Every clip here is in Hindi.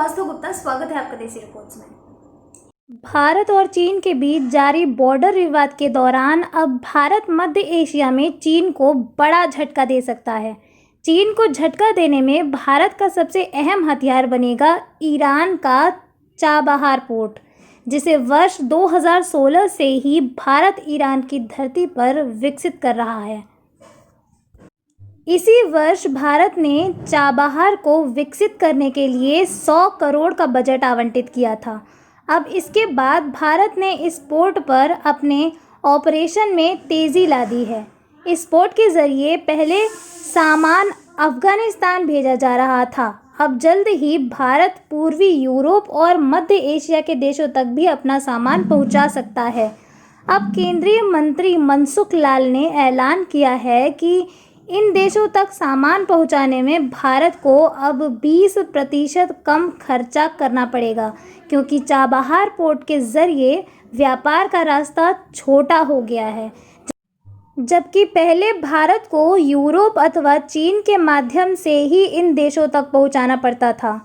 वास्तु गुप्ता, स्वागत है आपका देसी रिपोर्ट्स में। भारत और चीन के बीच जारी बॉर्डर विवाद के दौरान अब भारत मध्य एशिया में चीन को बड़ा झटका दे सकता है। चीन को झटका देने में भारत का सबसे अहम हथियार बनेगा ईरान का चाबहार पोर्ट, जिसे वर्ष 2016 से ही भारत ईरान की धरती पर विकसित कर रहा है। इसी वर्ष भारत ने चाबहार को विकसित करने के लिए 100 करोड़ का बजट आवंटित किया था। अब इसके बाद भारत ने इस पोर्ट पर अपने ऑपरेशन में तेज़ी ला दी है। इस पोर्ट के ज़रिए पहले सामान अफ़गानिस्तान भेजा जा रहा था, अब जल्द ही भारत पूर्वी यूरोप और मध्य एशिया के देशों तक भी अपना सामान पहुंचा सकता है। अब केंद्रीय मंत्री मनसुख लाल ने ऐलान किया है कि इन देशों तक सामान पहुंचाने में भारत को अब 20% कम खर्चा करना पड़ेगा, क्योंकि चाबहार पोर्ट के ज़रिए व्यापार का रास्ता छोटा हो गया है, जबकि पहले भारत को यूरोप अथवा चीन के माध्यम से ही इन देशों तक पहुंचाना पड़ता था।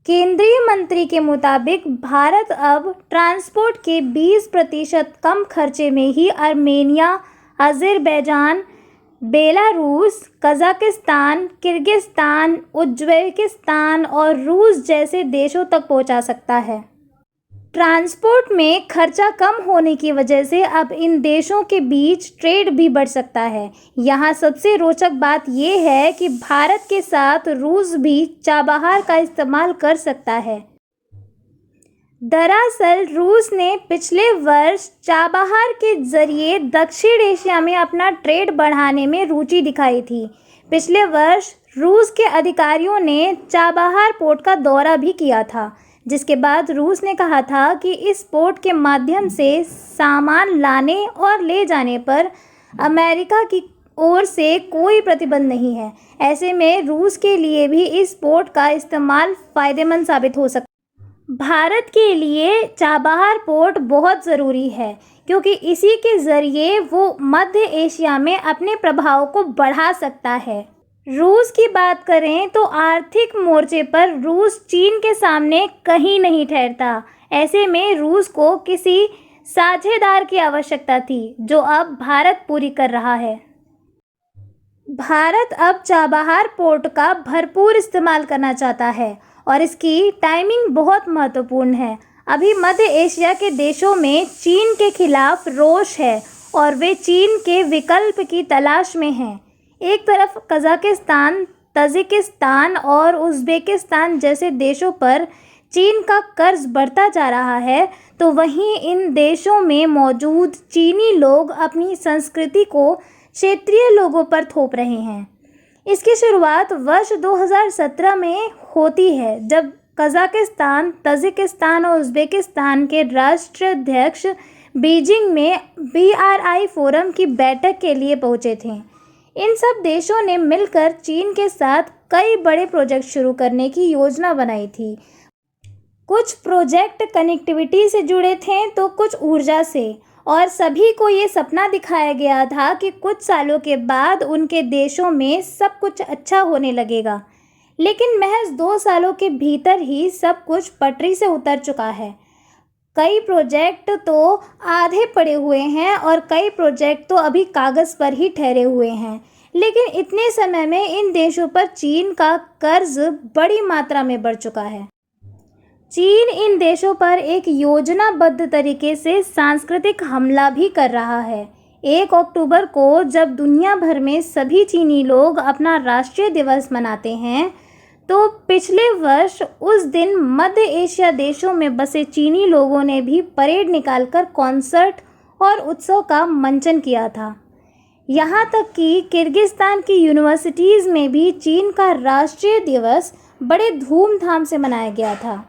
केंद्रीय मंत्री के मुताबिक भारत अब ट्रांसपोर्ट के 20% कम खर्चे में ही Armenia, Azerbaijan, Belarus, Kazakhstan, Kyrgyzstan, Uzbekistan और रूस जैसे देशों तक पहुंचा सकता है। ट्रांसपोर्ट में खर्चा कम होने की वजह से अब इन देशों के बीच ट्रेड भी बढ़ सकता है। यहाँ सबसे रोचक बात यह है कि भारत के साथ रूस भी चाबहार का इस्तेमाल कर सकता है। दरअसल रूस ने पिछले वर्ष चाबहार के जरिए दक्षिण एशिया में अपना ट्रेड बढ़ाने में रुचि दिखाई थी। पिछले वर्ष रूस के अधिकारियों ने चाबहार पोर्ट का दौरा भी किया था, जिसके बाद रूस ने कहा था कि इस पोर्ट के माध्यम से सामान लाने और ले जाने पर अमेरिका की ओर से कोई प्रतिबंध नहीं है। ऐसे में रूस के लिए भी इस पोर्ट का इस्तेमाल फ़ायदेमंद साबित हो सकता है। भारत के लिए चाबहार पोर्ट बहुत ज़रूरी है, क्योंकि इसी के ज़रिए वो मध्य एशिया में अपने प्रभाव को बढ़ा सकता है। रूस की बात करें तो आर्थिक मोर्चे पर रूस चीन के सामने कहीं नहीं ठहरता। ऐसे में रूस को किसी साझेदार की आवश्यकता थी, जो अब भारत पूरी कर रहा है। भारत अब चाबहार पोर्ट का भरपूर इस्तेमाल करना चाहता है और इसकी टाइमिंग बहुत महत्वपूर्ण है। अभी मध्य एशिया के देशों में चीन के खिलाफ रोष है और वे चीन के विकल्प की तलाश में हैं। एक तरफ कज़ाकिस्तान, तजिकिस्तान और उज़्बेकिस्तान जैसे देशों पर चीन का कर्ज बढ़ता जा रहा है, तो वहीं इन देशों में मौजूद चीनी लोग अपनी संस्कृति को क्षेत्रीय लोगों पर थोप रहे हैं। इसकी शुरुआत वर्ष 2017 में होती है, जब कज़ाकिस्तान, तजिकिस्तान और उज़्बेकिस्तान के राष्ट्राध्यक्ष बीजिंग में BRI फोरम की बैठक के लिए पहुंचे थे। इन सब देशों ने मिलकर चीन के साथ कई बड़े प्रोजेक्ट शुरू करने की योजना बनाई थी। कुछ प्रोजेक्ट कनेक्टिविटी से जुड़े थे तो कुछ ऊर्जा से, और सभी को ये सपना दिखाया गया था कि कुछ सालों के बाद उनके देशों में सब कुछ अच्छा होने लगेगा। लेकिन महज 2 सालों के भीतर ही सब कुछ पटरी से उतर चुका है। कई प्रोजेक्ट तो आधे पड़े हुए हैं और कई प्रोजेक्ट तो अभी कागज़ पर ही ठहरे हुए हैं। लेकिन इतने समय में इन देशों पर चीन का कर्ज बड़ी मात्रा में बढ़ चुका है। चीन इन देशों पर एक योजनाबद्ध तरीके से सांस्कृतिक हमला भी कर रहा है। 1 अक्टूबर को जब दुनिया भर में सभी चीनी लोग अपना राष्ट्रीय दिवस मनाते हैं, तो पिछले वर्ष उस दिन मध्य एशिया देशों में बसे चीनी लोगों ने भी परेड निकालकर कॉन्सर्ट और उत्सव का मंचन किया था। यहाँ तक कि किर्गिस्तान की यूनिवर्सिटीज़ में भी चीन का राष्ट्रीय दिवस बड़े धूमधाम से मनाया गया था।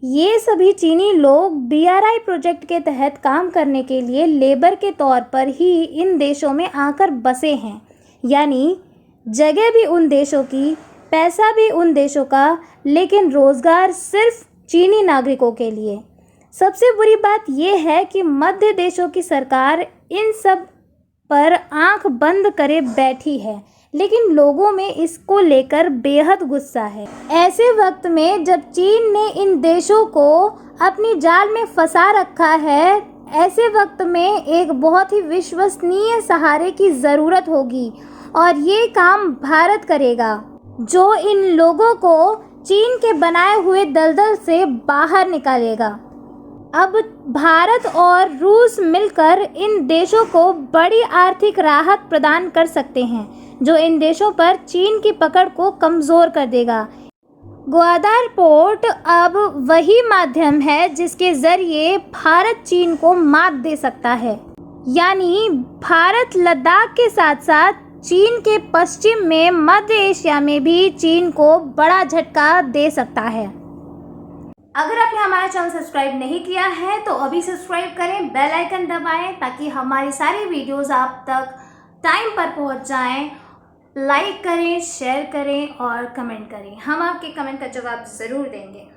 ये सभी चीनी लोग BRI प्रोजेक्ट के तहत काम करने के लिए लेबर के तौर पर ही इन देशों में आकर बसे हैं, यानी जगह भी उन देशों की, पैसा भी उन देशों का, लेकिन रोज़गार सिर्फ चीनी नागरिकों के लिए। सबसे बुरी बात यह है कि मध्य देशों की सरकार इन सब पर आंख बंद करे बैठी है, लेकिन लोगों में इसको लेकर बेहद गुस्सा है। ऐसे वक्त में जब चीन ने इन देशों को अपनी जाल में फंसा रखा है, ऐसे वक्त में एक बहुत ही विश्वसनीय सहारे की ज़रूरत होगी और ये काम भारत करेगा, जो इन लोगों को चीन के बनाए हुए दलदल से बाहर निकालेगा। अब भारत और रूस मिलकर इन देशों को बड़ी आर्थिक राहत प्रदान कर सकते हैं, जो इन देशों पर चीन की पकड़ को कमज़ोर कर देगा। ग्वादर पोर्ट अब वही माध्यम है जिसके ज़रिए भारत चीन को मात दे सकता है, यानी भारत लद्दाख के साथ साथ चीन के पश्चिम में मध्य एशिया में भी चीन को बड़ा झटका दे सकता है। अगर आपने हमारा चैनल सब्सक्राइब नहीं किया है तो अभी सब्सक्राइब करें, बेल आइकन दबाएं ताकि हमारी सारी वीडियोस आप तक टाइम पर पहुंच जाएं। लाइक करें, शेयर करें और कमेंट करें। हम आपके कमेंट का जवाब ज़रूर देंगे।